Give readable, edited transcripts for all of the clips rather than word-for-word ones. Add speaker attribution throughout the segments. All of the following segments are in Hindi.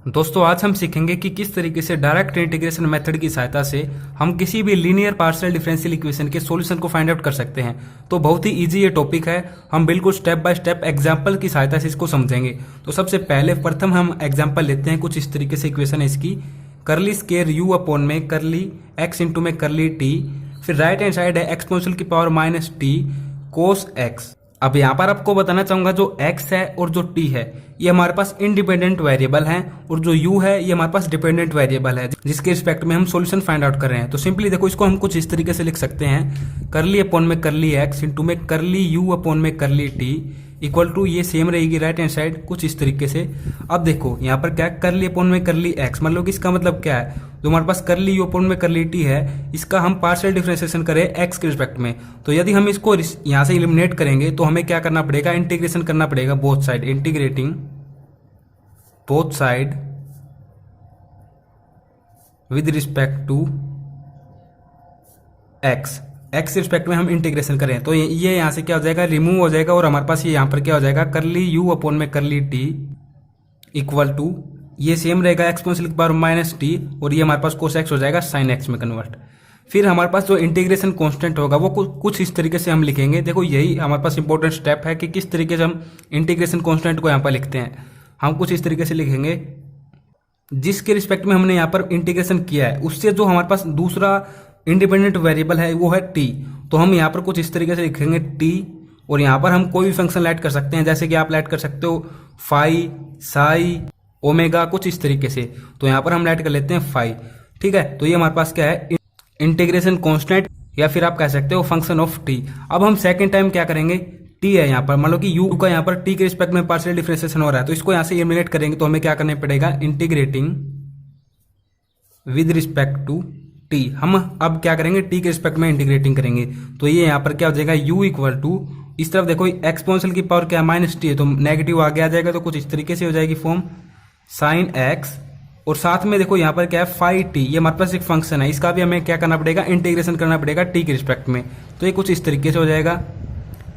Speaker 1: दोस्तों आज हम सीखेंगे कि किस तरीके से डायरेक्ट इंटीग्रेशन मेथड की सहायता से हम किसी भी लीनियर पार्शियल डिफरेंशियल इक्वेशन के सॉल्यूशन को फाइंड आउट कर सकते हैं। तो बहुत ही इजी ये टॉपिक है, हम बिल्कुल स्टेप बाय स्टेप एग्जांपल की सहायता से इसको समझेंगे। तो सबसे पहले प्रथम हम एग्जांपल लेते हैं। कुछ इस तरीके से इक्वेशन है इसकी, करली स्केयर यू अपॉन में करली एक्स इंटू में करली टी, फिर राइट हैंड साइड है एक्सपोनेंशियल की power minus T cos x. अब यहाँ पर आपको बताना चाहूंगा जो x है और जो t है ये हमारे पास इंडिपेंडेंट वेरिएबल हैं और जो u है ये हमारे पास डिपेंडेंट वेरिएबल है जिसके रिस्पेक्ट में हम सॉल्यूशन फाइंड आउट कर रहे हैं। तो सिंपली देखो इसको हम कुछ इस तरीके से लिख सकते हैं, करली अपॉन में करली x इंटू में करली u अपॉन में करली t इक्वल टू, ये सेम रहेगी राइट हैंड साइड कुछ इस तरीके से। अब देखो यहाँ पर क्या है, करली अपॉन में करली x, मतलब कि इसका मतलब क्या है, जो हमारे पास करली u अपॉन में करली t है इसका हम पार्शियल डिफरेंशिएशन करें x के रिस्पेक्ट में। तो यदि हम इसको यहाँ से एलिमिनेट करेंगे तो हमें क्या करना पड़ेगा, इंटीग्रेशन करना पड़ेगा both side, integrating both side with respect to x के रिस्पेक्ट में हम इंटीग्रेशन करें तो ये यहाँ से क्या हो जाएगा, रिमूव हो जाएगा और हमारे पास ये यहाँ पर क्या हो जाएगा, करली u अपॉन में करली t इक्वल टू, ये सेम रहेगा एक्सपोनेंशियल की पावर माइनस टी और ये हमारे पास कोस एक्स हो जाएगा साइन एक्स में कन्वर्ट। फिर हमारे पास जो इंटीग्रेशन कांस्टेंट होगा वो कुछ इस तरीके से हम लिखेंगे। देखो यही हमारे पास इंपॉर्टेंट स्टेप है कि किस तरीके से हम इंटीग्रेशन कांस्टेंट को यहाँ पर लिखते हैं। हम कुछ इस तरीके से लिखेंगे, जिसके रिस्पेक्ट में हमने यहाँ पर इंटीग्रेशन किया है उससे जो हमारे पास दूसरा इंडिपेंडेंट वेरिएबल है वो है टी। तो हम यहाँ पर कुछ इस तरीके से लिखेंगे टी और यहाँ पर हम कोई भी फंक्शन ऐड कर सकते हैं, जैसे कि आप ऐड कर सकते हो फाई, साई, ओमेगा, कुछ इस तरीके से। तो यहाँ पर हम ऐड कर लेते हैं फाई, ठीक है। तो ये हमारे पास क्या है, इंटीग्रेशन कांस्टेंट या फिर आप कह सकते हो फंक्शन ऑफ टी। अब हम सेकंड टाइम क्या करेंगे, टी है यहाँ पर, मान लो कि u का यहाँ पर t के रिस्पेक्ट में पार्शियल डिफरेंशिएशन हो रहा है तो इसको यहाँ से एलिमिनेट करेंगे तो हमें क्या करना पड़ेगा, integrating with respect to t। हम अब क्या करेंगे, t के रिस्पेक्ट में इंटीग्रेटिंग करेंगे तो ये यहाँ पर क्या हो जाएगा, u इक्वल टू, इस तरफ देखो एक्सपोनेंशियल की पावर क्या है माइनस टी है तो नेगेटिव आगे आ जाएगा तो कुछ इस तरीके से हो जाएगी फॉर्म साइन एक्स, और साथ में देखो यहाँ पर क्या है फाई टी, ये हमारे पास एक फंक्शन है, इसका भी हमें क्या करना पड़ेगा, इंटीग्रेशन करना पड़ेगा टी के रिस्पेक्ट में। तो ये कुछ इस तरीके से हो जाएगा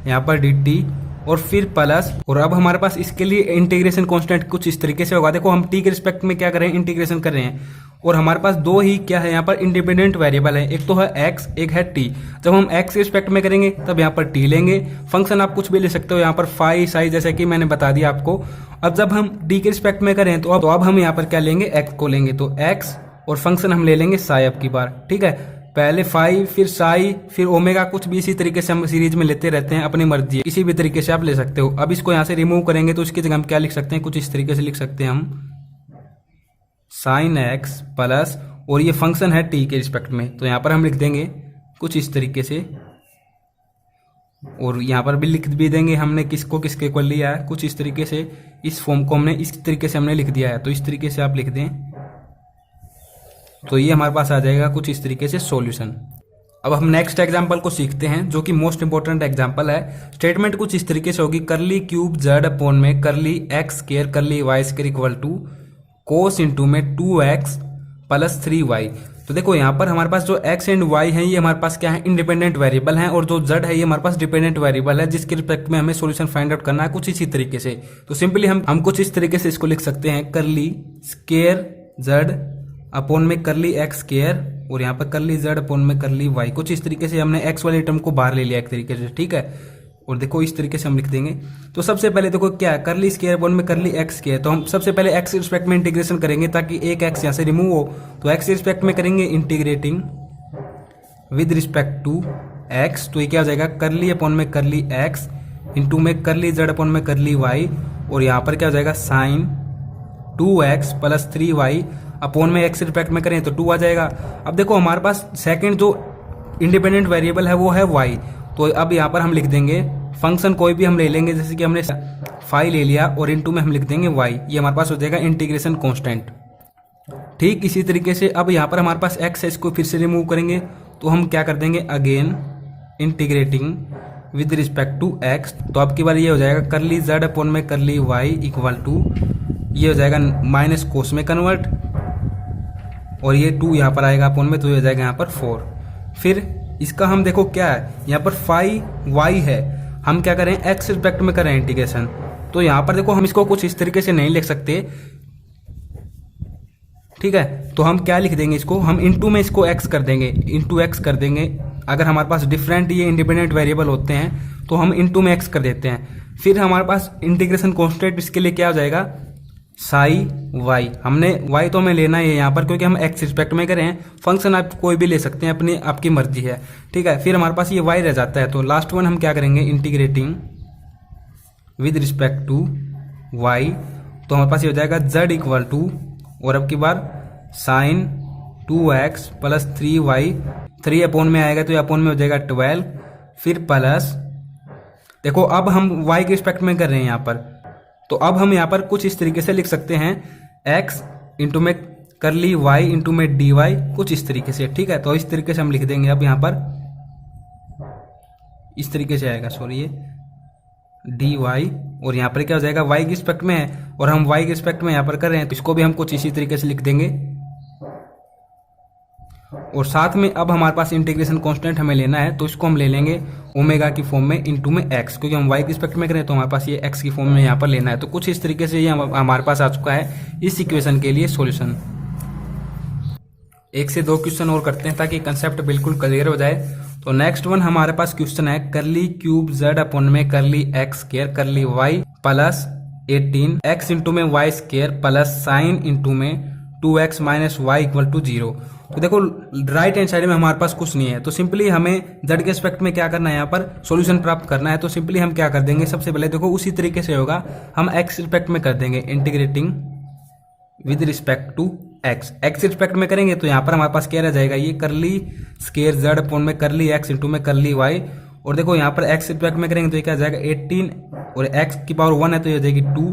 Speaker 1: यहाँ पर डी टी और फिर प्लस, और अब हमारे पास इसके लिए इंटीग्रेशन कांस्टेंट कुछ इस तरीके से होगा। देखो हम टी के रिस्पेक्ट में क्या कर रहे हैं, इंटीग्रेशन कर रहे हैं और हमारे पास दो ही क्या है यहाँ पर इंडिपेंडेंट वेरिएबल है, एक तो है x एक है t। जब हम x के रिस्पेक्ट में करेंगे तब यहाँ पर t लेंगे, फंक्शन आप कुछ भी ले सकते हो यहाँ पर फाई साई जैसे कि मैंने बता दिया आपको। अब जब हम t के रिस्पेक्ट में करें तो अब हम यहाँ पर क्या लेंगे, x को लेंगे, तो x और फंक्शन हम ले लेंगे साई अब की बार, ठीक है। पहले फाई फिर साई फिर ओमेगा, कुछ भी इसी तरीके से हम सीरीज में लेते रहते हैं, अपनी मर्जी है, किसी भी तरीके से आप ले सकते हो। अब इसको यहाँ से रिमूव करेंगे तो इसकी जगह हम क्या लिख सकते हैं, कुछ इस तरीके से लिख सकते हैं हम साइन एक्स प्लस, और ये फंक्शन है टी के रिस्पेक्ट में तो यहाँ पर हम लिख देंगे कुछ इस तरीके से, और यहाँ पर भी लिख भी देंगे हमने किसको किसके इक्वल लिया है, कुछ इस तरीके से, इस फॉर्म को हमने इस तरीके से हमने लिख दिया है। तो इस तरीके से आप लिख दें तो ये हमारे पास आ जाएगा कुछ इस तरीके से सॉल्यूशन। अब हम नेक्स्ट एग्जांपल को सीखते हैं जो कि मोस्ट इंपोर्टेंट एग्जांपल है। स्टेटमेंट कुछ इस तरीके से होगी, करली क्यूब जेड अपॉन में curly x square curly y square equal to cos into में 2x प्लस 3y। तो देखो यहाँ पर हमारे पास जो x एंड y है ये हमारे पास क्या है, इंडिपेंडेंट वेरिएबल हैं, और जो z है ये हमारे पास डिपेंडेंट वेरिएबल है जिसके रिस्पेक्ट में हमें सॉल्यूशन फाइंड आउट करना है कुछ इसी तरीके से। तो सिंपली हम कुछ इस तरीके से इसको लिख सकते हैं, करली स्क्वायर z अपॉन में करली एक्स स्क्वायर और यहाँ पर करली z अपॉन में करली y। कुछ इस तरीके से हमने x वाले टर्म को बाहर ले लिया एक तरीके से, ठीक है। और देखो इस तरीके से हम लिख देंगे। तो सबसे पहले देखो क्या है, करली स्क्वायर अपॉन में करली एक्स स्क्वायर, तो हम सबसे पहले x के रिस्पेक्ट में इंटीग्रेशन करेंगे ताकि एक x यहाँ से रिमूव हो। तो x के रिस्पेक्ट में करेंगे integrating with respect to x, तो ये क्या हो जाएगा, करली अपॉन में करली x इंटू में करली z अपॉन में करली y, और यहाँ पर क्या हो जाएगा sine 2x plus 3y upon में x के रिस्पेक्ट में करें तो 2 आ जाएगा। अब देखो हमारे पास सेकेंड जो इंडिपेंडेंट वेरिएबल है वो है y, तो अब यहाँ पर हम लिख देंगे फंक्शन कोई भी हम ले लेंगे, जैसे कि हमने फाई ले लिया और इनटू में हम लिख देंगे y, ये हमारे पास हो जाएगा इंटीग्रेशन कांस्टेंट। ठीक इसी तरीके से अब यहाँ पर हमारे पास x है, इसको फिर से रिमूव करेंगे तो हम क्या कर देंगे, again integrating with respect to x। तो अब की बार ये हो जाएगा करली z अपॉन में करली y इक्वल टू, ये हो जाएगा माइनस कोस में कन्वर्ट, और ये 2 यहाँ पर आएगा अपॉन में तो ये हो जाएगा यहाँ पर 4। फिर इसका हम देखो क्या है, यहाँ पर फाई वाई है, हम क्या करें एक्स रिस्पेक्ट में करें इंटीग्रेशन। तो यहाँ पर देखो हम इसको कुछ इस तरीके से नहीं लिख सकते, ठीक है। तो हम क्या लिख देंगे इसको, हम इनटू में इसको x कर देंगे, इनटू x कर देंगे। अगर हमारे पास डिफरेंट ये इंडिपेंडेंट वेरिएबल होते हैं तो हम इनटू में x कर देते हैं। फिर हमारे पास इंटीग्रेशन कांस्टेंट इसके लिए क्या हो जाएगा, साई y। हमने y तो हमें लेना है यहाँ पर क्योंकि हम x रिस्पेक्ट में करें हैं। फंक्शन आप कोई भी ले सकते हैं, अपनी आपकी मर्जी है, ठीक है। फिर हमारे पास ये y रह जाता है, तो लास्ट वन हम क्या करेंगे, integrating with respect to y। तो हमारे पास ये हो जाएगा z इक्वल टू, और अब की बार sign 2x plus 3y, 3 upon में आएगा तो ये अपोन में हो जाएगा 12, फिर प्लस, देखो अब हम y के रिस्पेक्ट में कर रहे हैं यहाँ पर, तो अब हम यहाँ पर कुछ इस तरीके से लिख सकते हैं, x इंटू में करली y इंटू में dy, कुछ इस तरीके से, ठीक है। तो इस तरीके से हम लिख देंगे। अब यहाँ पर इस तरीके से आएगा, सॉरी ये dy, और यहाँ पर क्या हो जाएगा, y के रिस्पेक्ट में है और हम y के रिस्पेक्ट में यहाँ पर कर रहे हैं, तो इसको भी हम कुछ इसी तरीके से लिख देंगे। और साथ में अब हमारे पास इंटीग्रेशन कांस्टेंट हमें लेना है, तो इसको हम ले लेंगे ओमेगा की फॉर्म में इनटू में x, क्योंकि हम y के रिस्पेक्ट में करें तो हमारे पास ये x की फॉर्म में यहाँ पर लेना है। तो कुछ इस तरीके से ये हमारे पास आ चुका है इस इक्वेशन के लिए सॉल्यूशन। 1 से 2 क्वेश्चन और करते हैं ताकि कंसेप्ट बिल्कुल क्लियर हो जाए। तो नेक्स्ट वन हमारे पास क्वेश्चन है, करली क्यूब z अपोन में करली x स्क्वायर करली y प्लस 18 x इंटू में y square plus sine into में 2x minus y equal to 0। तो देखो राइट हैंड साइड में हमारे पास कुछ नहीं है, तो सिंपली हमें z के रिस्पेक्ट में क्या करना है, यहाँ पर सॉल्यूशन प्राप्त करना है। तो सिंपली हम क्या कर देंगे, सबसे पहले देखो उसी तरीके से होगा, हम x रिस्पेक्ट में कर देंगे, integrating with respect to x respect में करेंगे तो यहाँ पर हमारे पास क्या रह जाएगा, ये करली स्क्वायर z अपोन में करली x इंटू में करली y। और देखो यहाँ पर x रिस्पेक्ट में करेंगे तो ये क्या जाएगा 18, और x की पावर 1 है तो ये हो जाएगी 2,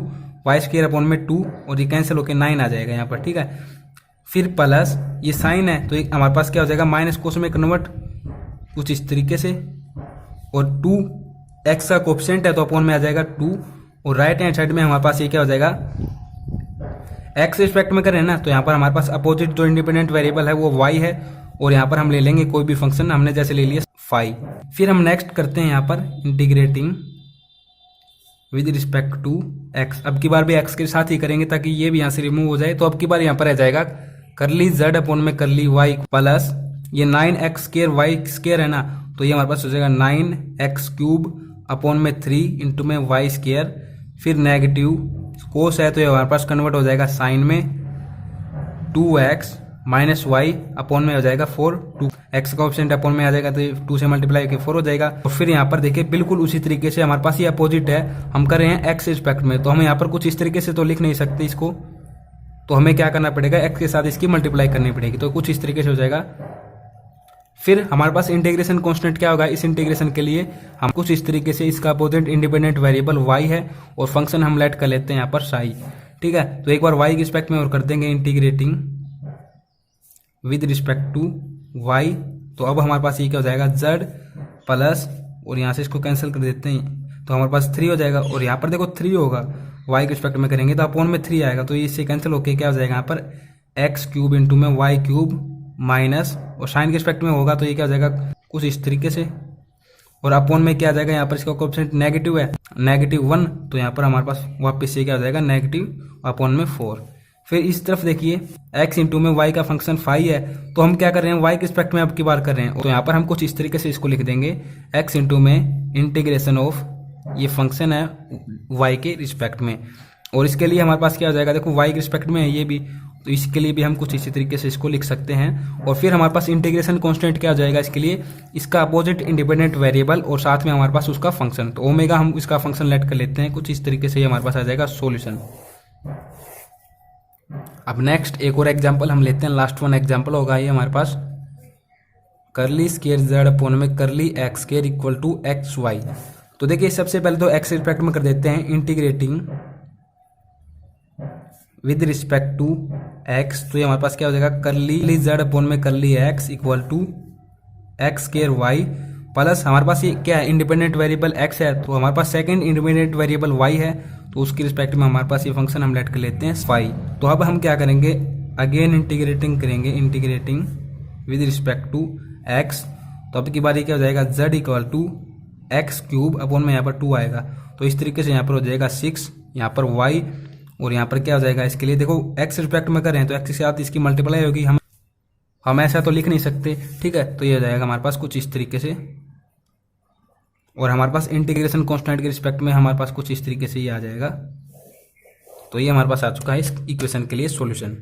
Speaker 1: y स्क्वायर अपोन में 2, और ये कैंसिल होकर 9 आ जाएगा यहाँ पर, ठीक है। फिर प्लस ये साइन है तो हमारे पास क्या हो जाएगा, माइनस कोस में कन्वर्ट कुछ इस तरीके से, और 2x का कोएफिशिएंट है तो अपोन में आ जाएगा 2, और राइट हैंड साइड में हमारे पास ये क्या हो जाएगा, x रिस्पेक्ट में करें ना तो यहाँ पर हमारे पास अपोजिट जो इंडिपेंडेंट वेरिएबल है वो y है, और यहाँ पर हम ले लेंगे कोई भी फंक्शन, हमने जैसे ले लिया फाई। फिर हम नेक्स्ट करते हैं यहाँ पर integrating with respect to x। अब की बार भी x के साथ ही करेंगे ताकि ये भी यहाँ से रिमूव हो जाए। तो अब की बार यहाँ पर रह जाएगा करली z अपोन में करली y प्लस ये 9x स्क्वायर y स्क्वायर है ना, तो ये हमारे पास हो जाएगा 9x क्यूब अपोन में 3 इंटू में y स्क्वायर, फिर नेगेटिव कोस है तो ये हमारे पास कन्वर्ट हो जाएगा साइन में 2x माइनस y अपोन में हो जाएगा 4, 2x का ऑप्शन अपोन में आ जाएगा तो 2 से मल्टीप्लाई करके 4 हो जाएगा। और फिर यहाँ पर देखिए बिल्कुल उसी तरीके से हमारे पास ये अपोजिट है, हम कर रहे हैं x रिस्पेक्ट में, तो हम यहाँ पर कुछ इस तरीके से तो लिख नहीं सकते इसको, तो हमें क्या करना पड़ेगा, x के साथ इसकी मल्टीप्लाई करनी पड़ेगी, तो कुछ इस तरीके से हो जाएगा। फिर हमारे पास इंटीग्रेशन कांस्टेंट क्या होगा, इस इंटीग्रेशन के लिए हम कुछ इस तरीके से, इसका अपोजिट इंडिपेंडेंट वेरिएबल y है और फंक्शन हम लेट कर लेते हैं यहाँ पर साई, ठीक है। तो एक बार y के रिस्पेक्ट में और कर देंगे integrating with respect to y। तो अब हमारे पास ये क्या हो जाएगा, z प्लस, और यहाँ से इसको कैंसिल कर देते हैं तो हमारे पास 3 हो जाएगा, और यहाँ पर देखो 3 होगा, y के रिस्पेक्ट में करेंगे तो अपोन में 3 आएगा, तो इससे कैंसिल होके क्या हो जाएगा यहाँ पर x क्यूब इंटू में y क्यूब माइनस, और साइन के रिस्पेक्ट में होगा तो ये क्या हो जाएगा कुछ इस तरीके से, और अपोन में क्या आ जाएगा, यहाँ पर इसका कोएफिशिएंट नेगेटिव है, -1, तो यहाँ पर हमारे पास वापस से क्या हो जाएगा नेगेटिव अपोन में 4। फिर इस तरफ देखिए x इंटू में y का फंक्शन फाई है, तो हम क्या कर रहे हैं, y के रिस्पेक्ट में अब की बार कर रहे हैं, तो यहाँ पर हम कुछ इस तरीके से इसको लिख देंगे, x इंटू में इंटीग्रेशन ऑफ ये फंक्शन है y के रिस्पेक्ट में, और इसके लिए हमारे पास क्या हो जाएगा, देखो y के रिस्पेक्ट में है ये भी, तो इसके लिए भी हम कुछ इसी तरीके से इसको लिख सकते हैं। और फिर हमारे पास इंटीग्रेशन कांस्टेंट क्या हो जाएगा, इसके लिए इसका अपोजिट इंडिपेंडेंट वेरिएबल और साथ में हमारे पास उसका फंक्शन, तो ओमेगा हम इसका फंक्शन लेट कर लेते हैं, कुछ इस तरीके से हमारे पास आ जाएगा सॉल्यूशन। अब नेक्स्ट एक और एग्जांपल हम लेते हैं, लास्ट वन एग्जांपल होगा ये हमारे पास, करली स्क्वायर z अपोन में curly x square equal to x y. तो देखिए सबसे पहले तो x रिस्पेक्ट में कर देते हैं integrating with respect to x, तो ये हमारे पास क्या हो जाएगा, करली z अपोन में curly x equal to x square y plus, हमारे पास ये क्या है इंडिपेंडेंट वेरिएबल x है, तो हमारे पास सेकंड इंडिपेंडेंट वेरिएबल y है, तो उसकी रिस्पेक्ट में हमारे पास ये फंक्शन हम लेट कर लेते हैं फाई। तो अब हम क्या करेंगे, अगेन इंटीग्रेटिंग करेंगे, integrating with respect to x, तो अब की बारी क्या हो जाएगा, z equal to x cube upon में यहाँ पर 2 आएगा, तो इस तरीके से यहाँ पर हो जाएगा 6, यहाँ पर y, और यहाँ पर क्या हो जाएगा इसके लिए, देखो एक्स रिस्पेक्ट में कर रहे हैं तो एक्स के साथ इसकी मल्टीप्लाई होगी, हम ऐसा तो लिख नहीं सकते, ठीक है। तो ये हो जाएगा हमारे पास कुछ इस तरीके से, और हमारे पास इंटीग्रेशन कांस्टेंट के रिस्पेक्ट में हमारे पास कुछ इस तरीके से ये आ जाएगा। तो ये हमारे पास आ चुका है इस इक्वेशन के लिए सॉल्यूशन।